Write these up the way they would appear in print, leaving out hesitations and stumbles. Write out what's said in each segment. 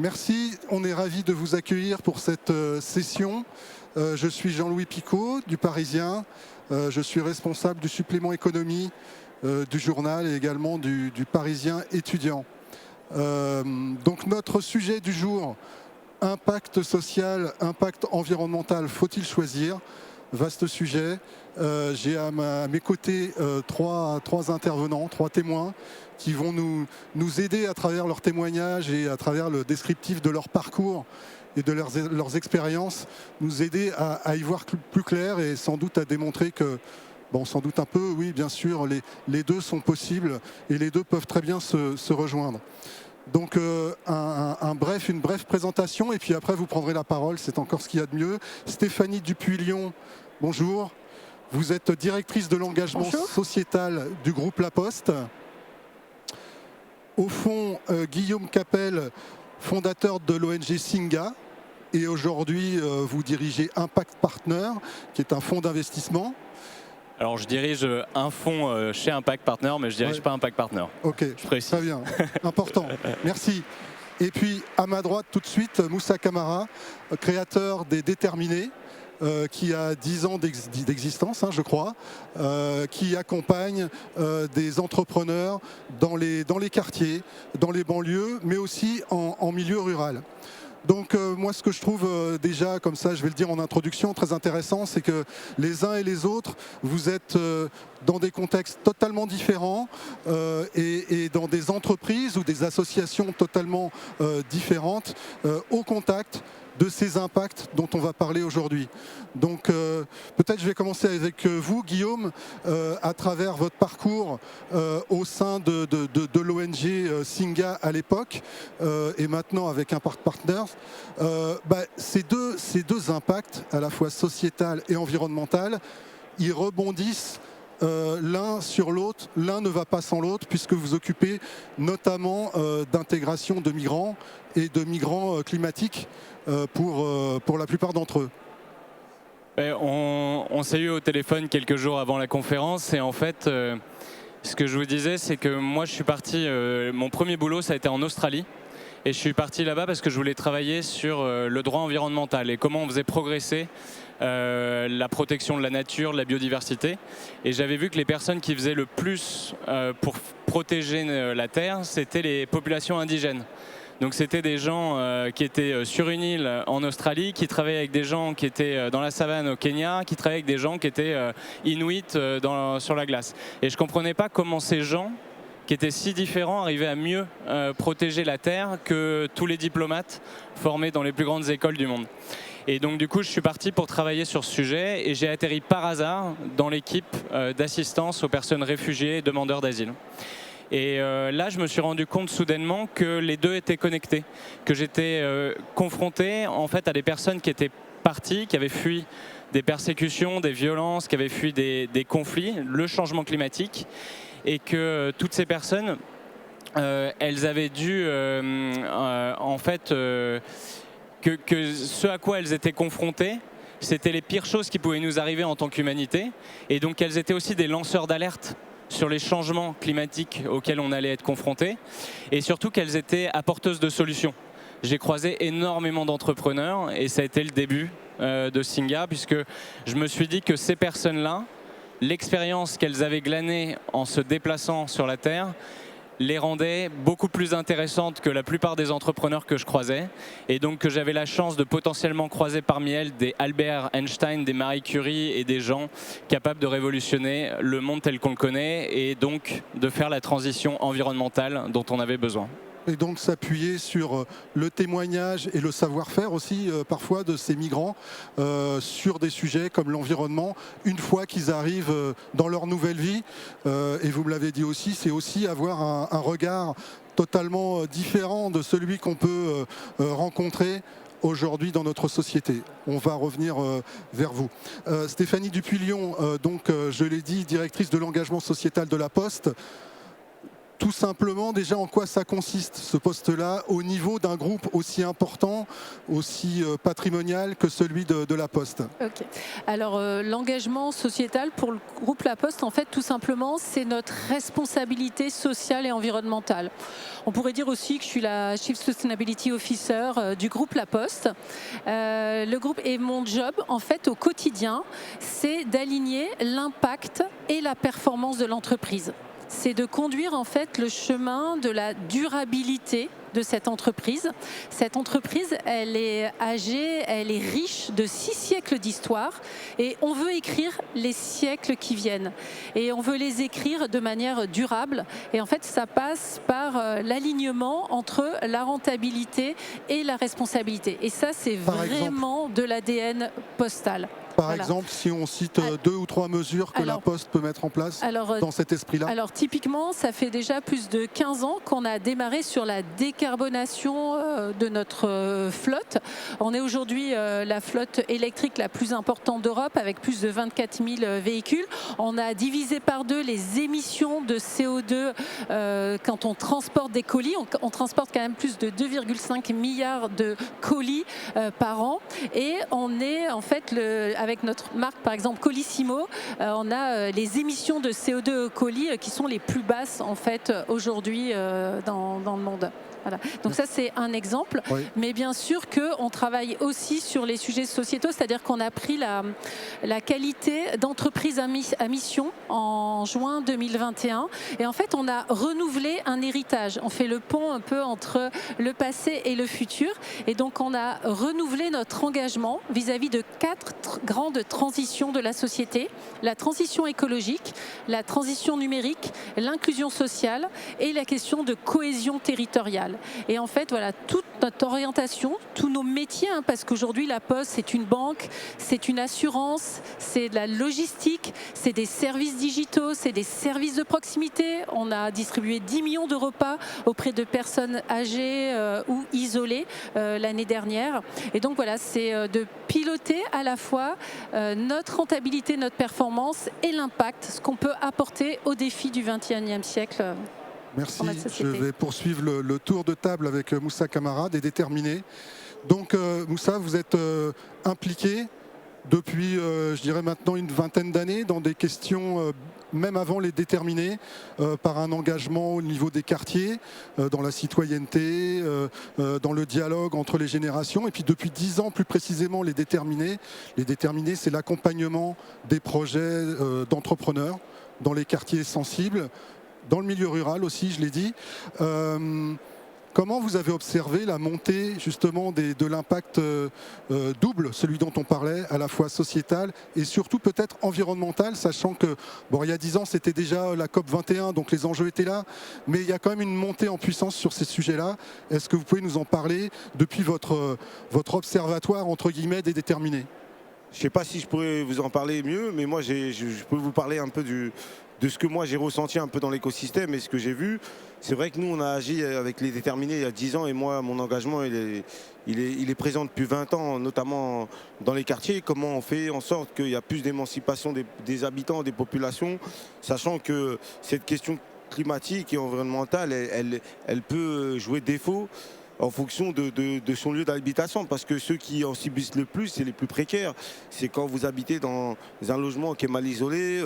Merci, on est ravis de vous accueillir pour cette session. Je suis Jean-Louis Picot du Parisien. Je suis responsable du supplément économie du journal et également du Parisien étudiant. Donc notre sujet du jour, impact social, impact environnemental, faut-il choisir? Vaste sujet. J'ai à mes côtés trois intervenants, trois témoins qui vont nous aider à travers leurs témoignages et à travers le descriptif de leur parcours et de leurs expériences, nous aider à y voir plus clair et sans doute à démontrer que, bon, sans doute un peu, oui, bien sûr, les deux sont possibles et les deux peuvent très bien se rejoindre. Donc une brève présentation et puis après vous prendrez la parole, c'est encore ce qu'il y a de mieux. Stéphanie Dupuy-Lyon, bonjour. Vous êtes directrice de l'engagement sociétal du groupe La Poste. Au fond, Guillaume Capel, fondateur de l'ONG Singa. Et aujourd'hui, vous dirigez Impact Partner, qui est un fonds d'investissement. Alors je dirige un fonds chez Impact Partner, mais je ne dirige pas Impact Partner. Ok, je précise. Très bien, important, merci. Et puis à ma droite tout de suite, Moussa Camara, créateur des Déterminés, qui a 10 ans d'existence, je crois, qui accompagne des entrepreneurs dans les quartiers, dans les banlieues, mais aussi en milieu rural. Donc moi ce que je trouve déjà, comme ça je vais le dire en introduction, très intéressant, c'est que les uns et les autres, vous êtes dans des contextes totalement différents et dans des entreprises ou des associations totalement différentes, au contact de ces impacts dont on va parler aujourd'hui. Donc peut-être je vais commencer avec vous, Guillaume, à travers votre parcours au sein de l'ONG Singa à l'époque et maintenant avec Impact Partners. Ces deux impacts, à la fois sociétal et environnemental, ils rebondissent l'un sur l'autre, l'un ne va pas sans l'autre, puisque vous occupez notamment d'intégration de migrants et de migrants climatiques pour la plupart d'entre eux. On s'est eu au téléphone quelques jours avant la conférence et en fait, ce que je vous disais, c'est que moi je suis parti, mon premier boulot ça a été en Australie. Et je suis parti là-bas parce que je voulais travailler sur le droit environnemental et comment on faisait progresser la protection de la nature, de la biodiversité. Et j'avais vu que les personnes qui faisaient le plus pour protéger la terre, c'était les populations indigènes. Donc c'était des gens qui étaient sur une île en Australie, qui travaillaient avec des gens qui étaient dans la savane au Kenya, qui travaillaient avec des gens qui étaient inuits sur la glace. Et je ne comprenais pas comment ces gens qui étaient si différents arrivaient à mieux protéger la terre que tous les diplomates formés dans les plus grandes écoles du monde. Et donc du coup, je suis parti pour travailler sur ce sujet et j'ai atterri par hasard dans l'équipe d'assistance aux personnes réfugiées et demandeurs d'asile. Et là, je me suis rendu compte soudainement que les deux étaient connectés, que j'étais confronté en fait à des personnes qui étaient parties, qui avaient fui des persécutions, des violences, qui avaient fui des conflits, le changement climatique, et que toutes ces personnes, elles avaient dû en fait que ce à quoi elles étaient confrontées, c'était les pires choses qui pouvaient nous arriver en tant qu'humanité, et donc elles étaient aussi des lanceurs d'alerte sur les changements climatiques auxquels on allait être confrontés, et surtout qu'elles étaient apporteuses de solutions. J'ai croisé énormément d'entrepreneurs et ça a été le début de Singa, puisque je me suis dit que ces personnes-là, l'expérience qu'elles avaient glanée en se déplaçant sur la Terre, les rendait beaucoup plus intéressantes que la plupart des entrepreneurs que je croisais, et donc que j'avais la chance de potentiellement croiser parmi elles des Albert Einstein, des Marie Curie et des gens capables de révolutionner le monde tel qu'on le connaît et donc de faire la transition environnementale dont on avait besoin. Et donc s'appuyer sur le témoignage et le savoir-faire aussi parfois de ces migrants sur des sujets comme l'environnement une fois qu'ils arrivent dans leur nouvelle vie. Et vous me l'avez dit aussi, c'est aussi avoir un regard totalement différent de celui qu'on peut rencontrer aujourd'hui dans notre société. On va revenir vers vous. Stéphanie Dupuy-Lyon, donc je l'ai dit, directrice de l'engagement sociétal de La Poste. tout simplement, déjà, en quoi ça consiste, ce poste-là, au niveau d'un groupe aussi important, aussi patrimonial que celui de La Poste? Ok. Alors, l'engagement sociétal pour le groupe La Poste, en fait, tout simplement, c'est notre responsabilité sociale et environnementale. On pourrait dire aussi que je suis la Chief Sustainability Officer du groupe La Poste. Le groupe et mon job, en fait, au quotidien, c'est d'aligner l'impact et la performance de l'entreprise. C'est de conduire en fait le chemin de la durabilité de cette entreprise. Cette entreprise, elle est âgée, elle est riche de 6 siècles d'histoire et on veut écrire les siècles qui viennent. Et on veut les écrire de manière durable. Et en fait, ça passe par l'alignement entre la rentabilité et la responsabilité. Et ça, c'est vraiment de l'ADN postal. Par exemple, si on cite 2 ou 3 mesures que La Poste peut mettre en place dans cet esprit-là. Alors typiquement, ça fait déjà plus de 15 ans qu'on a démarré sur la décarbonation de notre flotte. On est aujourd'hui la flotte électrique la plus importante d'Europe avec plus de 24 000 véhicules. On a divisé par 2 les émissions de CO2 quand on transporte des colis. On transporte quand même plus de 2,5 milliards de colis par an. Et on est en fait avec notre marque, par exemple Colissimo, on a les émissions de CO2 au colis qui sont les plus basses en fait aujourd'hui dans le monde. Voilà. Donc ça, c'est un exemple. Oui. Mais bien sûr qu'on travaille aussi sur les sujets sociétaux, c'est-à-dire qu'on a pris la qualité d'entreprise à mission en juin 2021. Et en fait, on a renouvelé un héritage. On fait le pont un peu entre le passé et le futur. Et donc, on a renouvelé notre engagement vis-à-vis de 4 grandes transitions de la société. La transition écologique, la transition numérique, l'inclusion sociale et la question de cohésion territoriale. Et en fait, voilà, toute notre orientation, tous nos métiers, hein, parce qu'aujourd'hui, La Poste, c'est une banque, c'est une assurance, c'est de la logistique, c'est des services digitaux, c'est des services de proximité. On a distribué 10 millions de repas auprès de personnes âgées ou isolées l'année dernière. Et donc, voilà, c'est de piloter à la fois notre rentabilité, notre performance et l'impact, ce qu'on peut apporter aux défis du XXIe siècle. Merci. Je vais poursuivre le tour de table avec Moussa Camara, des Déterminés. Donc, Moussa, vous êtes impliqué depuis, je dirais maintenant, une vingtaine d'années dans des questions, même avant les Déterminés, par un engagement au niveau des quartiers, dans la citoyenneté, dans le dialogue entre les générations. Et puis depuis 10 ans, plus précisément, les Déterminés, c'est l'accompagnement des projets d'entrepreneurs dans les quartiers sensibles, dans le milieu rural aussi, je l'ai dit. Comment vous avez observé la montée justement de l'impact double, celui dont on parlait, à la fois sociétal et surtout peut-être environnemental, sachant que, bon, il y a 10 ans, c'était déjà la COP 21, donc les enjeux étaient là, mais il y a quand même une montée en puissance sur ces sujets-là. Est-ce que vous pouvez nous en parler depuis votre observatoire, entre guillemets, des Déterminés? Je ne sais pas si je pourrais vous en parler mieux, mais moi, je peux vous parler un peu de ce que moi j'ai ressenti un peu dans l'écosystème et ce que j'ai vu. C'est vrai que nous, on a agi avec les Déterminés il y a 10 ans et moi, mon engagement, il est présent depuis 20 ans, notamment dans les quartiers. Comment on fait en sorte qu'il y a plus d'émancipation des habitants, des populations, sachant que cette question climatique et environnementale, elle peut jouer défaut en fonction de son lieu d'habitation, parce que ceux qui en subissent le plus, c'est les plus précaires. C'est quand vous habitez dans un logement qui est mal isolé,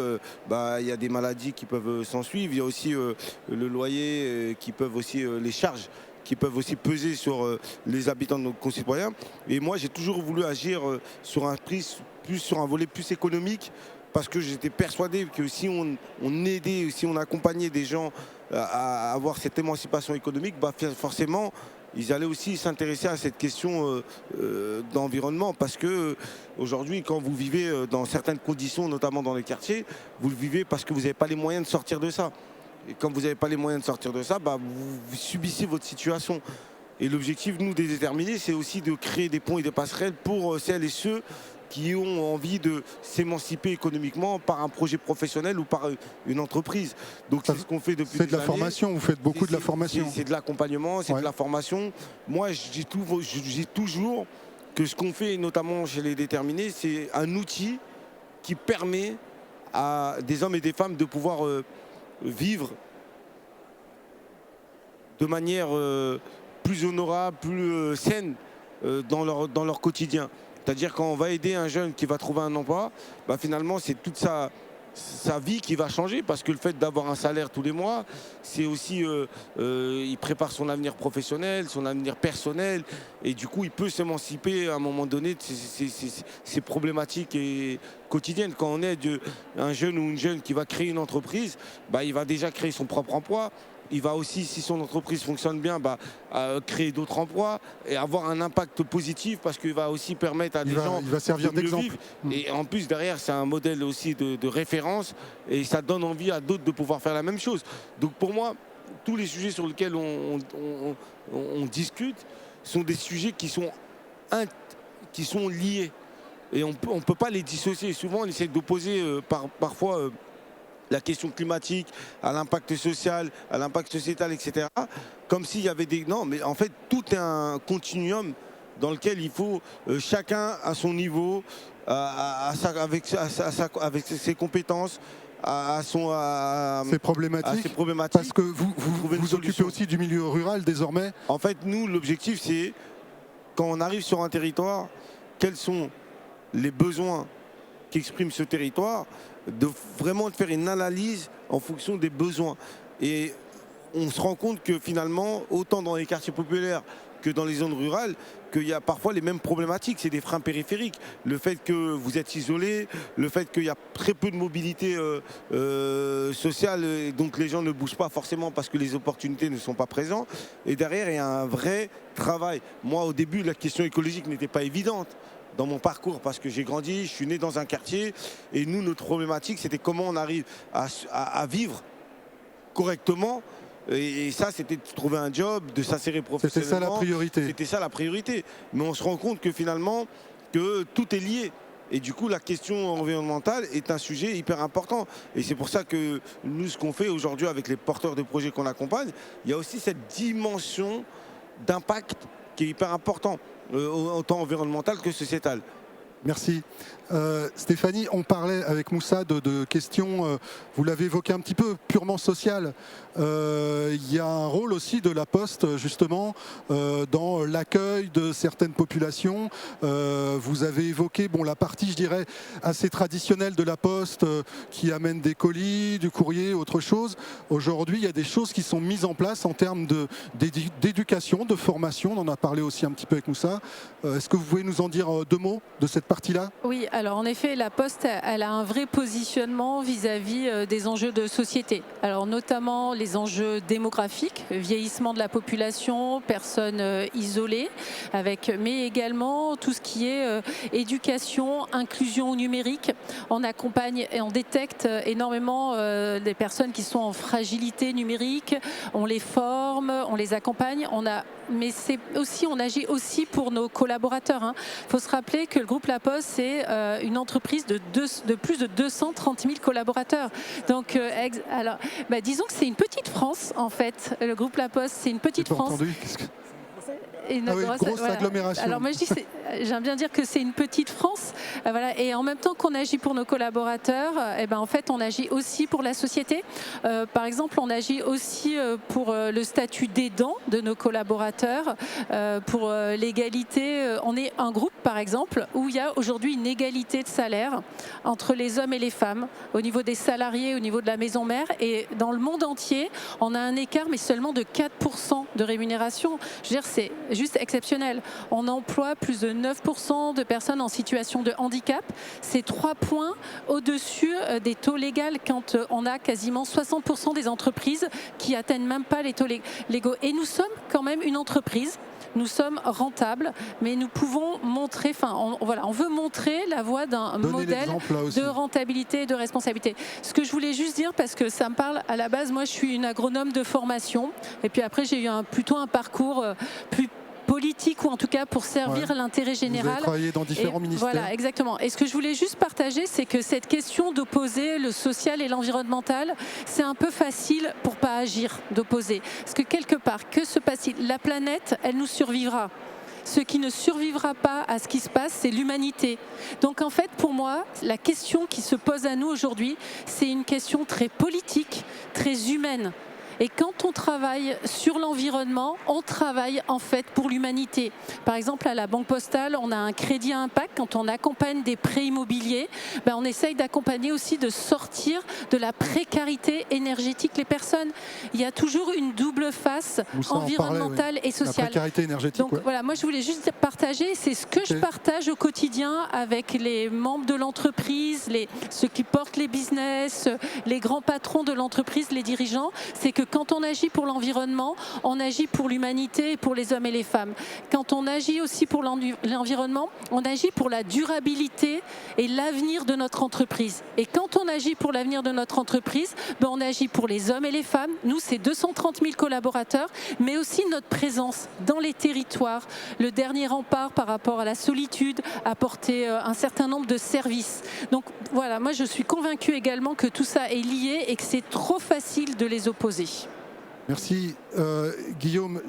il y a des maladies qui peuvent s'en suivre, il y a aussi le loyer, qui peuvent aussi les charges qui peuvent aussi peser sur les habitants de nos concitoyens. Et moi, j'ai toujours voulu agir sur un volet plus économique, parce que j'étais persuadé que si on aidait, si on accompagnait des gens à avoir cette émancipation économique, forcément, ils allaient aussi s'intéresser à cette question d'environnement, parce que aujourd'hui, quand vous vivez dans certaines conditions, notamment dans les quartiers, vous le vivez parce que vous n'avez pas les moyens de sortir de ça. Et quand vous n'avez pas les moyens de sortir de ça, vous subissez votre situation. Et l'objectif, nous, des Déterminés, c'est aussi de créer des ponts et des passerelles pour celles et ceux qui ont envie de s'émanciper économiquement par un projet professionnel ou par une entreprise. Donc c'est ce qu'on fait depuis des années. C'est de la formation, vous faites beaucoup de la formation. C'est de l'accompagnement, c'est de la formation. Moi, j'ai toujours que ce qu'on fait, notamment chez les Déterminés, c'est un outil qui permet à des hommes et des femmes de pouvoir vivre de manière plus honorable, plus saine dans leur quotidien. C'est-à-dire quand on va aider un jeune qui va trouver un emploi, bah finalement c'est toute sa vie qui va changer, parce que le fait d'avoir un salaire tous les mois, c'est aussi, il prépare son avenir professionnel, son avenir personnel, et du coup il peut s'émanciper à un moment donné de ces problématiques quotidiennes. Quand on aide un jeune ou une jeune qui va créer une entreprise, bah, il va déjà créer son propre emploi. Il va aussi, si son entreprise fonctionne bien, créer d'autres emplois et avoir un impact positif, parce qu'il va aussi permettre à des gens il va servir de mieux d'exemple. vivre. Et en plus, derrière, c'est un modèle aussi de référence, et ça donne envie à d'autres de pouvoir faire la même chose. Donc pour moi, tous les sujets sur lesquels on discute sont des sujets qui sont liés. Et on ne peut pas les dissocier. Souvent, on essaie d'opposer parfois la question climatique à l'impact social, à l'impact sociétal, etc. Comme s'il y avait des... Non, mais en fait, tout est un continuum dans lequel il faut chacun à son niveau, avec ses compétences, C'est problématique, parce que vous occupez aussi du milieu rural désormais. En fait, nous, l'objectif, c'est quand on arrive sur un territoire, quels sont les besoins qu'exprime ce territoire, de vraiment faire une analyse en fonction des besoins. Et on se rend compte que finalement, autant dans les quartiers populaires que dans les zones rurales, qu'il y a parfois les mêmes problématiques, c'est des freins périphériques. Le fait que vous êtes isolé, le fait qu'il y a très peu de mobilité sociale, et donc les gens ne bougent pas forcément parce que les opportunités ne sont pas présentes. Et derrière, il y a un vrai travail. Moi, au début, la question écologique n'était pas évidente dans mon parcours, parce que j'ai grandi, je suis né dans un quartier, et nous, notre problématique, c'était comment on arrive à vivre correctement. Et ça, c'était de trouver un job, de s'insérer professionnellement. C'était ça la priorité. C'était ça la priorité. Mais on se rend compte que finalement, que tout est lié. Et du coup, la question environnementale est un sujet hyper important. Et c'est pour ça que nous, ce qu'on fait aujourd'hui avec les porteurs de projets qu'on accompagne, il y a aussi cette dimension d'impact qui est hyper important, autant environnemental que sociétal. Merci. Stéphanie, on parlait avec Moussa de questions, vous l'avez évoqué un petit peu, purement sociales. Il y a un rôle aussi de la Poste, justement, dans l'accueil de certaines populations. Vous avez évoqué la partie, je dirais, assez traditionnelle de la Poste, qui amène des colis, du courrier, autre chose. Aujourd'hui, il y a des choses qui sont mises en place en termes d'éducation, de formation. On en a parlé aussi un petit peu avec Moussa. Est-ce que vous pouvez nous en dire deux mots de cette partie-là ? Oui, alors en effet, la Poste, elle a un vrai positionnement vis-à-vis des enjeux de société. Alors notamment les enjeux démographiques, vieillissement de la population, personnes isolées, mais également tout ce qui est éducation, inclusion numérique. On accompagne et on détecte énormément des personnes qui sont en fragilité numérique, on les forme, on les accompagne, mais on agit aussi pour nos collaborateurs. Il faut se rappeler que le groupe La Poste, c'est une entreprise de plus de 230 000 collaborateurs. Donc, disons que c'est une petite France, en fait. Le groupe La Poste, c'est une petite France. Grosse agglomération. Alors moi j'aime bien dire que c'est une petite France, voilà. Et en même temps qu'on agit pour nos collaborateurs, en fait on agit aussi pour la société. Par exemple, on agit aussi pour le statut d'aidant de nos collaborateurs, pour l'égalité. On est un groupe par exemple où il y a aujourd'hui une égalité de salaire entre les hommes et les femmes au niveau des salariés, au niveau de la maison mère, et dans le monde entier on a un écart mais seulement de 4% de rémunération. Je veux dire, c'est juste exceptionnel. On emploie plus de 9% de personnes en situation de handicap. C'est 3 points au-dessus des taux légaux, quand on a quasiment 60% des entreprises qui atteignent même pas les taux légaux. Et nous sommes quand même une entreprise. Nous sommes rentables, mais nous pouvons montrer, on veut montrer la voie d'un modèle de rentabilité et de responsabilité. Ce que je voulais juste dire, parce que ça me parle, à la base, moi je suis une agronome de formation, et puis après j'ai eu plutôt un parcours plus politique, ou en tout cas pour servir l'intérêt général. Vous avez travaillé dans différents ministères. Voilà, exactement. Et ce que je voulais juste partager, c'est que cette question d'opposer le social et l'environnemental, c'est un peu facile pour pas agir, d'opposer. Parce que quelque part, que se passe-t-il ? La planète, elle nous survivra. Ce qui ne survivra pas à ce qui se passe, c'est l'humanité. Donc en fait, pour moi, la question qui se pose à nous aujourd'hui, c'est une question très politique, très humaine. Et quand on travaille sur l'environnement, on travaille en fait pour l'humanité. Par exemple, à la Banque Postale, on a un crédit à impact. Quand on accompagne des prêts immobiliers, on essaye d'accompagner aussi de sortir de la précarité énergétique les personnes. Il y a toujours une double face environnementale et sociale. La précarité énergétique. Donc voilà, moi je voulais juste partager, c'est ce que je partage au quotidien avec les membres de l'entreprise, ceux qui portent les business, les grands patrons de l'entreprise, les dirigeants, c'est que quand on agit pour l'environnement, on agit pour l'humanité et pour les hommes et les femmes. Quand on agit aussi pour l'environnement, on agit pour la durabilité et l'avenir de notre entreprise. Et quand on agit pour l'avenir de notre entreprise, on agit pour les hommes et les femmes. Nous, c'est 230 000 collaborateurs, mais aussi notre présence dans les territoires, le dernier rempart par rapport à la solitude, apporter un certain nombre de services. Donc voilà, moi je suis convaincue également que tout ça est lié et que c'est trop facile de les opposer. Merci. Guillaume,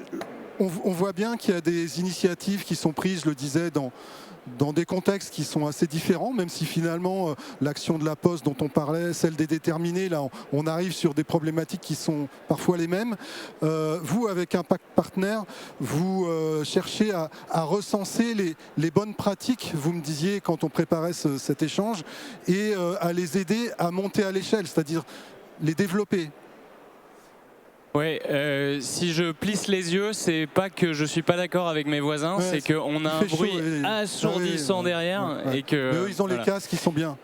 on voit bien qu'il y a des initiatives qui sont prises, je le disais, dans des contextes qui sont assez différents, même si finalement l'action de la Poste dont on parlait, celle des déterminés, là on arrive sur des problématiques qui sont parfois les mêmes. Vous, avec Impact Partner, vous cherchez à recenser les bonnes pratiques, vous me disiez quand on préparait cet échange, et à les aider à monter à l'échelle, c'est-à-dire les développer. Oui, si je plisse les yeux, c'est pas que je suis pas d'accord avec mes voisins, c'est qu'on a un bruit assourdissant derrière. Et que, mais eux, ils ont les casques qui sont bien.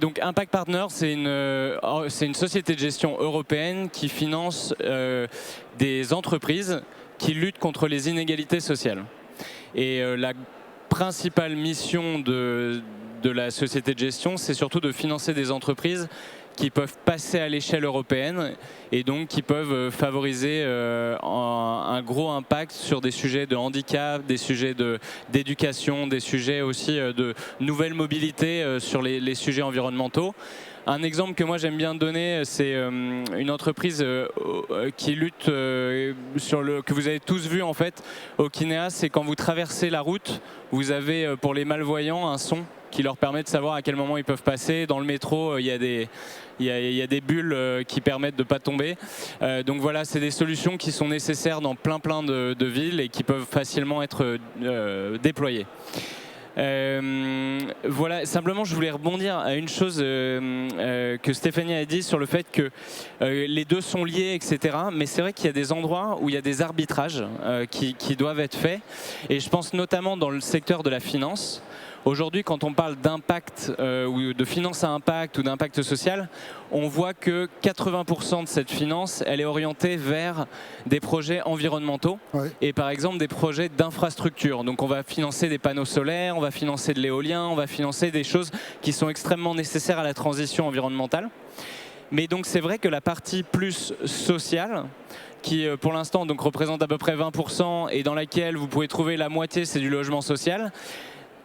Donc Impact Partner, c'est une société de gestion européenne qui finance des entreprises qui luttent contre les inégalités sociales. Et la principale mission de la société de gestion, c'est surtout de financer des entreprises qui peuvent passer à l'échelle européenne et donc qui peuvent favoriser un gros impact sur des sujets de handicap, des sujets d'éducation, des sujets aussi de nouvelle mobilité sur les sujets environnementaux. Un exemple que moi j'aime bien donner, c'est une entreprise qui lutte que vous avez tous vu en fait au Kinéa, c'est quand vous traversez la route, vous avez pour les malvoyants un son qui leur permet de savoir à quel moment ils peuvent passer. Dans le métro, il y a des bulles qui permettent de ne pas tomber. Donc voilà, c'est des solutions qui sont nécessaires dans plein de villes et qui peuvent facilement être déployées. Voilà, simplement je voulais rebondir à une chose que Stéphanie a dit sur le fait que les deux sont liés, etc. Mais c'est vrai qu'il y a des endroits où il y a des arbitrages qui doivent être faits. Et je pense notamment dans le secteur de la finance. Aujourd'hui, quand on parle d'impact ou de finance à impact ou d'impact social, on voit que 80% de cette finance, elle est orientée vers des projets environnementaux et par exemple des projets d'infrastructure. Donc on va financer des panneaux solaires, on va financer de l'éolien, on va financer des choses qui sont extrêmement nécessaires à la transition environnementale. Mais donc c'est vrai que la partie plus sociale, qui pour l'instant donc représente à peu près 20% et dans laquelle vous pouvez trouver la moitié, c'est du logement social.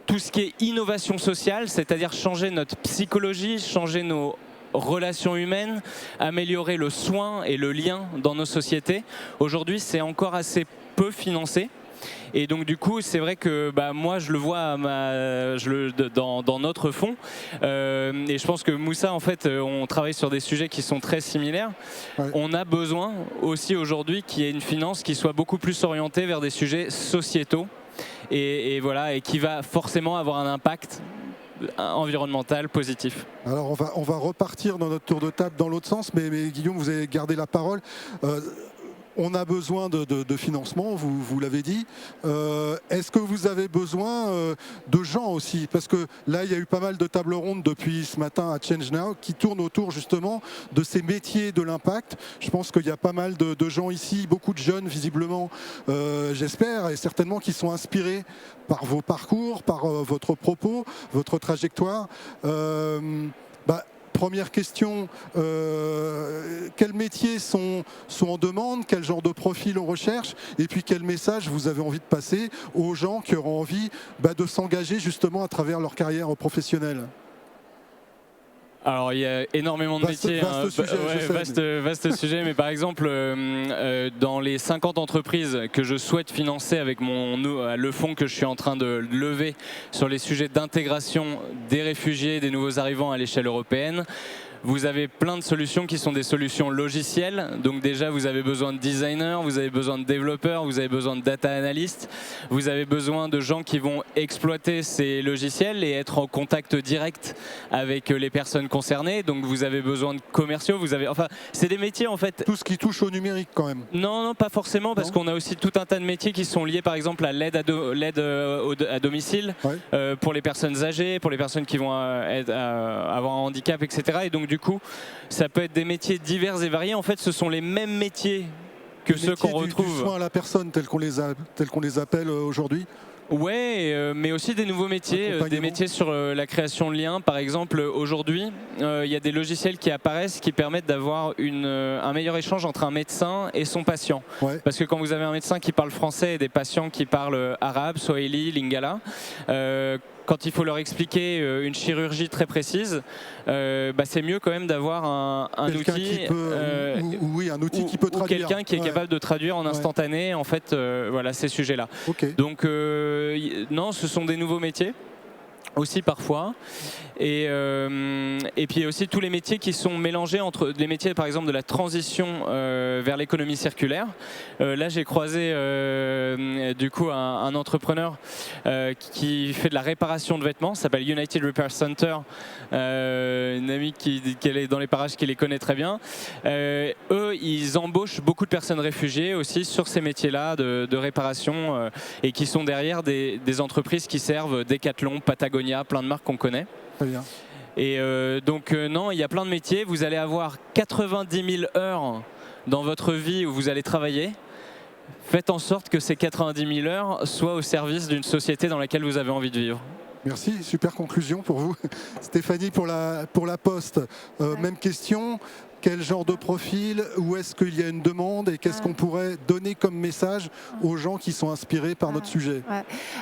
Tout ce qui est innovation sociale, c'est-à-dire changer notre psychologie, changer nos relations humaines, améliorer le soin et le lien dans nos sociétés. Aujourd'hui, c'est encore assez peu financé. Et donc du coup, c'est vrai que moi, je le vois dans notre fonds. Et je pense que Moussa, en fait, on travaille sur des sujets qui sont très similaires. Ouais. On a besoin aussi aujourd'hui qu'il y ait une finance qui soit beaucoup plus orientée vers des sujets sociétaux. Et voilà, et qui va forcément avoir un impact environnemental positif. Alors on va repartir dans notre tour de table dans l'autre sens, mais Guillaume, vous avez gardé la parole. On a besoin de financement, vous l'avez dit. Est-ce que vous avez besoin de gens aussi? Parce que là, il y a eu pas mal de tables rondes depuis ce matin à Change Now qui tournent autour justement de ces métiers de l'impact. Je pense qu'il y a pas mal de gens ici, beaucoup de jeunes visiblement, j'espère, et certainement qui sont inspirés par vos parcours, par votre propos, votre trajectoire. Première question, quels métiers sont en demande, quel genre de profil on recherche, et puis quel message vous avez envie de passer aux gens qui auront envie de s'engager justement à travers leur carrière professionnelle? Alors il y a énormément de métiers, vaste sujet, mais par exemple dans les 50 entreprises que je souhaite financer avec le fonds que je suis en train de lever sur les sujets d'intégration des réfugiés, des nouveaux arrivants à l'échelle européenne, Vous avez plein de solutions qui sont des solutions logicielles. Donc déjà, vous avez besoin de designers, vous avez besoin de développeurs, vous avez besoin de data analystes, vous avez besoin de gens qui vont exploiter ces logiciels et être en contact direct avec les personnes concernées. Donc vous avez besoin de commerciaux, enfin, c'est des métiers en fait. Tout ce qui touche au numérique quand même. Non, pas forcément, parce qu'on a aussi tout un tas de métiers qui sont liés par exemple à l'aide à domicile, pour les personnes âgées, pour les personnes qui vont avoir un handicap, etc. Et donc du coup, ça peut être des métiers divers et variés. En fait, ce sont les mêmes métiers que ceux qu'on retrouve. Du soin à la personne, tels qu'on les appelle aujourd'hui. Ouais, mais aussi des nouveaux métiers, des métiers sur la création de liens. Par exemple, aujourd'hui, il y a des logiciels qui apparaissent qui permettent d'avoir un meilleur échange entre un médecin et son patient. Parce que quand vous avez un médecin qui parle français et des patients qui parlent arabe, swahili, lingala, quand il faut leur expliquer une chirurgie très précise, c'est mieux quand même d'avoir un outil, un outil qui peut traduire. Ou quelqu'un qui est capable de traduire en instantané en fait, voilà, ces sujets-là. Donc non, ce sont des nouveaux métiers aussi parfois, et puis aussi tous les métiers qui sont mélangés entre les métiers par exemple de la transition vers l'économie circulaire. Là j'ai croisé du coup un entrepreneur qui fait de la réparation de vêtements, s'appelle United Repair Center, une amie qui est dans les parages qui les connaît très bien. Eux ils embauchent beaucoup de personnes réfugiées aussi sur ces métiers-là de réparation, et qui sont derrière des entreprises qui servent Decathlon, Patagonia, plein de marques qu'on connaît. Très bien. Et donc non, il y a plein de métiers. Vous allez avoir 90 000 heures dans votre vie où vous allez travailler. Faites en sorte que ces 90 000 heures soient au service d'une société dans laquelle vous avez envie de vivre. Merci, super conclusion pour vous. Stéphanie, pour la Poste, même question. Quel genre de profil? Où est-ce qu'il y a une demande? Et qu'est-ce qu'on pourrait donner comme message aux gens qui sont inspirés par notre sujet?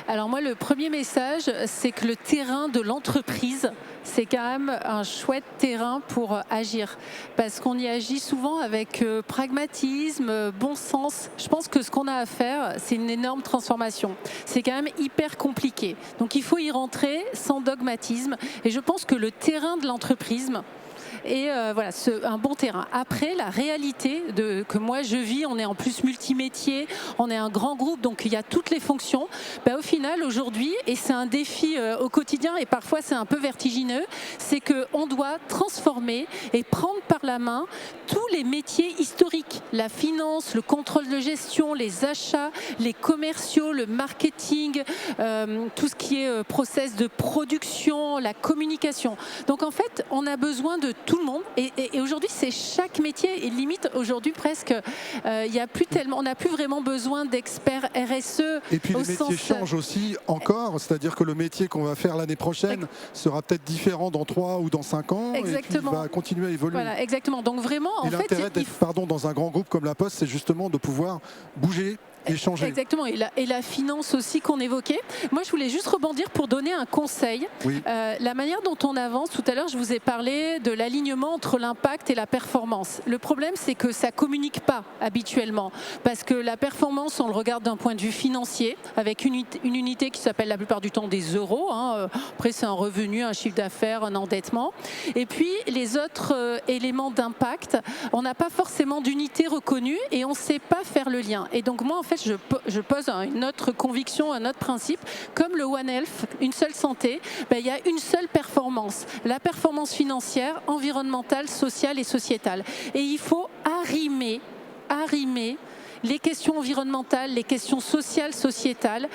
Alors moi, le premier message, c'est que le terrain de l'entreprise, c'est quand même un chouette terrain pour agir. Parce qu'on y agit souvent avec pragmatisme, bon sens. Je pense que ce qu'on a à faire, c'est une énorme transformation. C'est quand même hyper compliqué. Donc il faut y rentrer sans dogmatisme. Et je pense que le terrain de l'entreprise, et voilà, un bon terrain. Après, la réalité que moi je vis, on est en plus multimétier, on est un grand groupe, donc il y a toutes les fonctions. Au final, aujourd'hui, et c'est un défi au quotidien, et parfois c'est un peu vertigineux, c'est qu'on doit transformer et prendre par la main tous les métiers historiques. La finance, le contrôle de gestion, les achats, les commerciaux, le marketing, tout ce qui est process de production, la communication. Donc en fait, on a besoin de tout le monde, et aujourd'hui c'est chaque métier, et limite aujourd'hui presque y a plus tellement, on n'a plus vraiment besoin d'experts RSE. Et puis les métiers changent aussi encore, c'est-à-dire que le métier qu'on va faire l'année prochaine sera peut-être différent dans 3 ou dans 5 ans. Exactement. Et puis va continuer à évoluer. Voilà, exactement. Donc vraiment, en fait, l'intérêt d'être dans un grand groupe comme la Poste, c'est justement de pouvoir bouger. Échanger. Exactement, et la finance aussi qu'on évoquait. Moi, je voulais juste rebondir pour donner un conseil. La manière dont on avance, tout à l'heure, je vous ai parlé de l'alignement entre l'impact et la performance. Le problème, c'est que ça ne communique pas habituellement, parce que la performance, on le regarde d'un point de vue financier, avec une unité qui s'appelle la plupart du temps des euros. Après, c'est un revenu, un chiffre d'affaires, un endettement. Et puis, les autres éléments d'impact, on n'a pas forcément d'unité reconnue et on ne sait pas faire le lien. Et donc, moi, en fait, je pose une autre conviction, un autre principe. Comme le One Health, une seule santé, il y a une seule performance. La performance financière, environnementale, sociale et sociétale. Et il faut arrimer les questions environnementales, les questions sociales, sociétales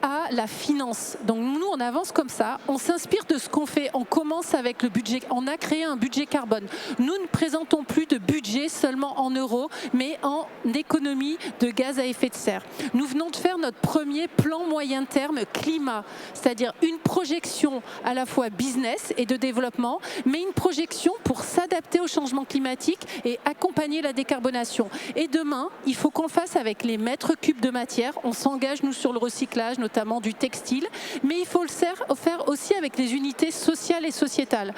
à la finance. Donc nous, on avance comme ça, on s'inspire de ce qu'on fait, on commence avec le budget, on a créé un budget carbone. Nous ne présentons plus de budget seulement en euros, mais en économie de gaz à effet de serre. Nous venons de faire notre premier plan moyen terme climat, c'est-à-dire une projection à la fois business et de développement, mais une projection pour s'adapter au changement climatique et accompagner la décarbonation. Et demain, il faut qu'on le fasse avec les mètres cubes de matière. On s'engage, nous, sur le recyclage, notamment du textile, mais il faut le faire aussi avec les unités sociales et sociétales.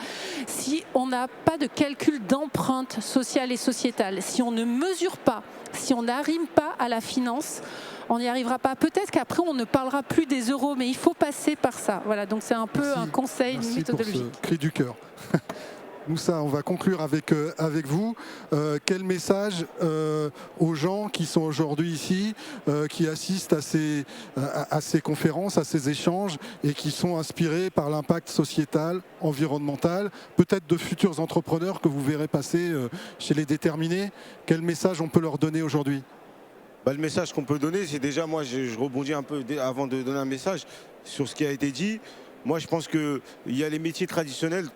Si on n'a pas de calcul d'empreinte sociale et sociétale, si on ne mesure pas, si on n'arrime pas à la finance, on n'y arrivera pas. Peut-être qu'après, on ne parlera plus des euros, mais il faut passer par ça. Voilà, donc c'est un peu un conseil, une méthodologie. Merci pour ce cri du cœur. Moussa, on va conclure avec vous. Quel message aux gens qui sont aujourd'hui ici, qui assistent à ces conférences, à ces échanges et qui sont inspirés par l'impact sociétal, environnemental, peut-être de futurs entrepreneurs que vous verrez passer chez les déterminés. Quel message on peut leur donner aujourd'hui ? Le message qu'on peut donner, c'est déjà, moi je rebondis un peu avant de donner un message sur ce qui a été dit. Moi je pense qu'il y a les métiers traditionnels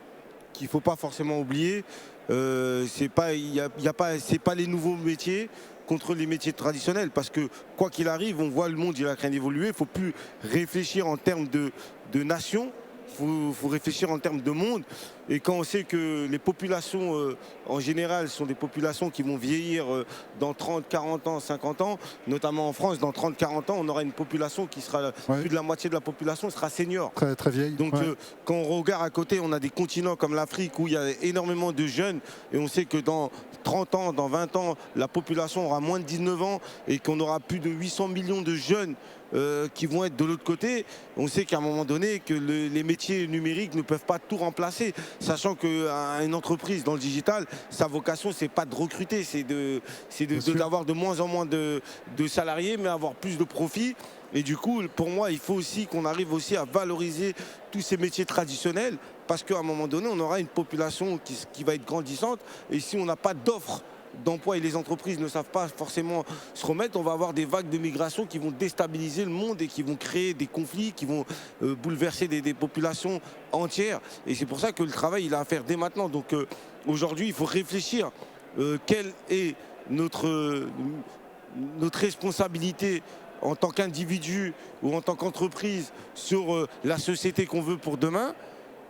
qu'il ne faut pas forcément oublier. C'est pas les nouveaux métiers contre les métiers traditionnels, parce que quoi qu'il arrive, on voit le monde, il a rien évolué. Il ne faut plus réfléchir en termes de nation. Il faut réfléchir en termes de monde. Et quand on sait que les populations, en général, sont des populations qui vont vieillir dans 30, 40 ans, 50 ans, notamment en France, dans 30, 40 ans, on aura une population qui sera, plus de la moitié de la population sera senior. Très, très vieille. Donc quand on regarde à côté, on a des continents comme l'Afrique où il y a énormément de jeunes, et on sait que dans 30 ans, dans 20 ans, la population aura moins de 19 ans et qu'on aura plus de 800 millions de jeunes qui vont être de l'autre côté. On sait qu'à un moment donné, que les métiers numériques ne peuvent pas tout remplacer, sachant qu'une entreprise dans le digital, sa vocation, c'est pas de recruter, c'est d'avoir de moins en moins de salariés, mais avoir plus de profits. Et du coup, pour moi, il faut aussi qu'on arrive aussi à valoriser tous ces métiers traditionnels, parce qu'à un moment donné, on aura une population qui va être grandissante, et si on n'a pas d'offres d'emploi et les entreprises ne savent pas forcément se remettre, on va avoir des vagues de migration qui vont déstabiliser le monde et qui vont créer des conflits, qui vont bouleverser des populations entières. Et c'est pour ça que le travail, il a à faire dès maintenant. Donc aujourd'hui, il faut réfléchir quelle est notre responsabilité en tant qu'individu ou en tant qu'entreprise sur la société qu'on veut pour demain.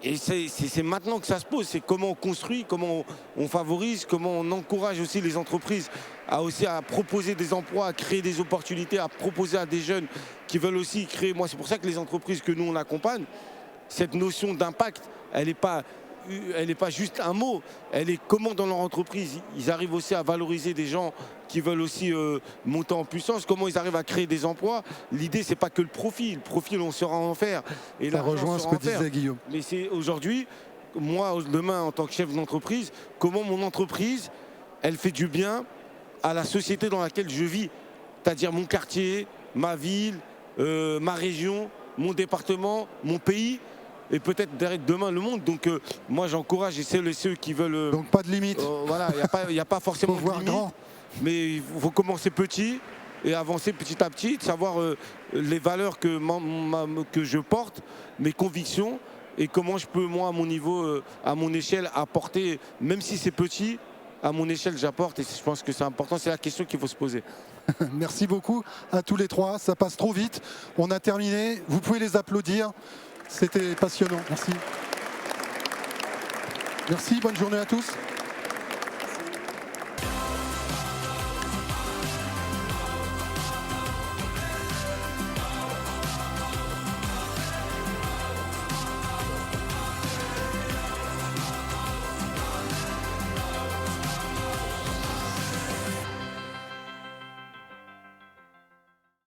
Et c'est maintenant que ça se pose, c'est comment on construit, comment on favorise, comment on encourage aussi les entreprises à proposer des emplois, à créer des opportunités, à proposer à des jeunes qui veulent aussi créer. Moi, c'est pour ça que les entreprises que nous, on accompagne, cette notion d'impact, elle n'est pas juste un mot, elle est comment dans leur entreprise, ils arrivent aussi à valoriser des gens qui veulent aussi monter en puissance, comment ils arrivent à créer des emplois. L'idée, c'est pas que le profit, on saura en faire. Et ça rejoint ce que disait Guillaume. Mais c'est aujourd'hui, moi, demain, en tant que chef d'entreprise, comment mon entreprise, elle fait du bien à la société dans laquelle je vis, c'est-à-dire mon quartier, ma ville, ma région, mon département, mon pays, et peut-être demain le monde. Donc moi j'encourage et ceux qui veulent... Donc pas de limite. Voilà, il n'y a pas forcément de limite, grand. Mais il faut commencer petit et avancer petit à petit, de savoir les valeurs que je porte, mes convictions, et comment je peux, moi, à mon niveau, à mon échelle, apporter, même si c'est petit, à mon échelle, j'apporte, et je pense que c'est important, c'est la question qu'il faut se poser. Merci beaucoup à tous les trois, ça passe trop vite. On a terminé, vous pouvez les applaudir, c'était passionnant, merci. Merci, bonne journée à tous.